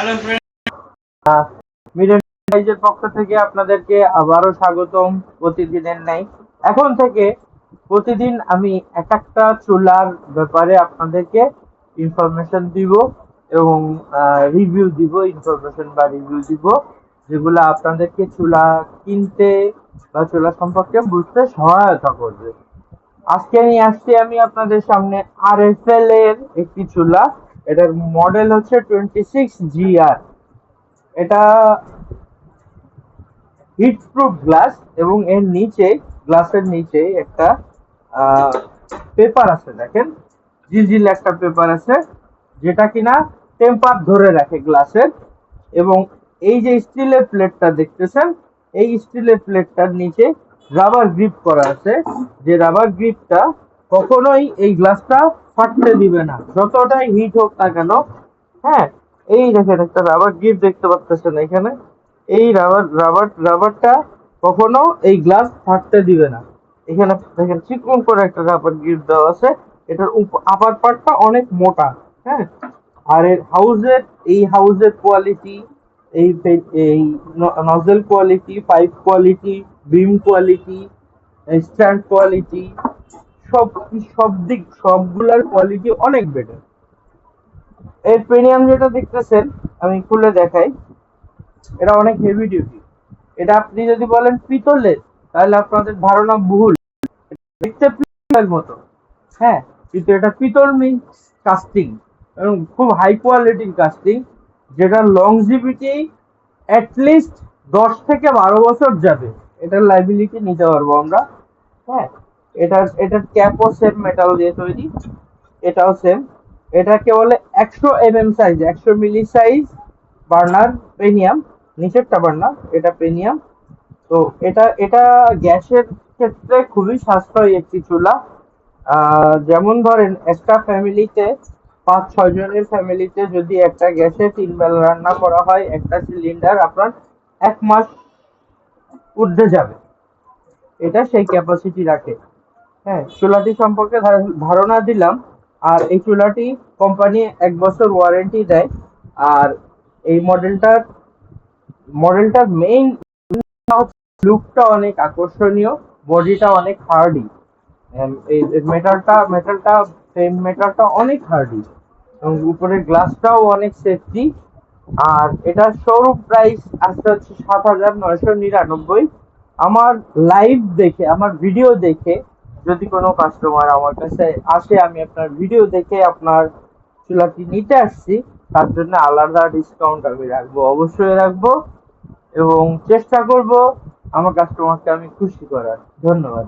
Hello friend, mid-on এন্টারপ্রাইজের পক্ষ থেকে আপনাদেরকে আবারও স্বাগতম। প্রতিদিনের ন্যায় এখন থেকে প্রতিদিন আমি এক একটা চুলার ব্যাপারে আপনাদেরকে ইনফরমেশন দিব এবং রিভিউ দিব, ইনফরমেশন বা রিভিউ দিব, যেগুলো আপনাদেরকে চুলা কিনতে বা চুলা সম্পর্কে বুঝতে সহায়তা করবে। আজকে নিয়ে আসছি আমি আপনাদের সামনে RFL এর একটি চুলা। এটার মডেল হচ্ছে 26GR। এটা হিট প্রুফ গ্লাস এবং এর নিচে, গ্লাসের নিচে একটা পেপার আছে, দেখেন জিলজিল একটা পেপার আছে, যেটা কিনা টেম্পার ধরে রাখে গ্লাসের। এবং এই যে স্টিলের প্লেটটা দেখতেছেন, এই স্টিলের প্লেটটার নিচে রাবার গ্রিপ করা আছে, যে রাবার গ্রিপটা কখনোই এই গ্লাসটা ফাটতে দিবে না, যতটাই হিট হোক না কেন। হ্যাঁ, এই দেখেন একটা রাবার গ্রিপ দেখতে পাচ্ছেন এখানে। এই রাবারটা কখনো এই গ্লাস ফাটতে দিবে না। এখানে দেখেন চিকন করে একটা রাবার গ্রিপ দেওয়া আছে। এটার আপার পার্টটা অনেক মোটা। হ্যাঁ, আর এর হাউজের কোয়ালিটি, এই এই নজেল কোয়ালিটি, পাইপ কোয়ালিটি, বিম কোয়ালিটি, স্ট্যান্ড কোয়ালিটি, সব সবগুলার কোয়ালিটি অনেক বেটার। এর প্রিমিয়াম যেটা দেখতেছেন, আমি খুলে দেখাই, এটা অনেক হেভি ডিউটি। এটা আপনি যদি বলেন পিতলের, তাহলে আপনাদের ধারণা ভুল। দেখতে পিতলের মতো, হ্যাঁ, কিন্তু এটা পিতল মিন কাস্টিং, এবং খুব হাই কোয়ালিটির কাস্টিং, যেটার লংজিভিটি অ্যাটলিস্ট 10 থেকে 12 বছর যাবে। এটার লাইবিলিটি নিতে পারবো আমরা। হ্যাঁ, এটার ক্যাপও সেম মেটাল দিয়ে তৈরি, এটাও সেম। এটাকে বলে 100 mm সাইজ, 100 মিলি সাইজ বার্নার পেনিয়াম, নিচেরটা বার্নার, এটা পেনিয়াম। তো এটা এটা গ্যাসের ক্ষেত্রে খুবই সাশ্রয়ী একটি চুলা। যেমন ধরেন একটা ফ্যামিলিতে, 5-6 জনের ফ্যামিলিতে যদি একটা গ্যাসে 3 বেলা রান্না করা হয়, একটা সিলিন্ডার আপনার 1 মাস ঊর্ধ্বে যাবে। এটা সেই ক্যাপাসিটি রাখে। হ্যাঁ, চুলাটি সম্পর্কে ধারণা দিলাম। আর এই চুলাটি কোম্পানি 1 বছর ওয়ারেন্টি দেয়। আর এই মডেলটার মেইন লুকটা অনেক আকর্ষণীয়, বডিটা অনেক হার্ডি। এই মেটালটা ফ্রেম মেটালটা অনেক হার্ডি, এবং উপরের গ্লাসটাও অনেক সেফটি। আর এটার শোরুম প্রাইস আসতে হচ্ছে 7,999। আমার লাইভ দেখে, আমার ভিডিও দেখে যদি কোনো কাস্টমার আমার কাছে আসে, আমি আপনার ভিডিও দেখে আপনার চুলাটি নিতে আসছি, তার জন্য আলাদা ডিসকাউন্ট আমি রাখবো, অবশ্যই রাখবো, এবং চেষ্টা করব আমার কাস্টমারকে আমি খুশি করার। ধন্যবাদ।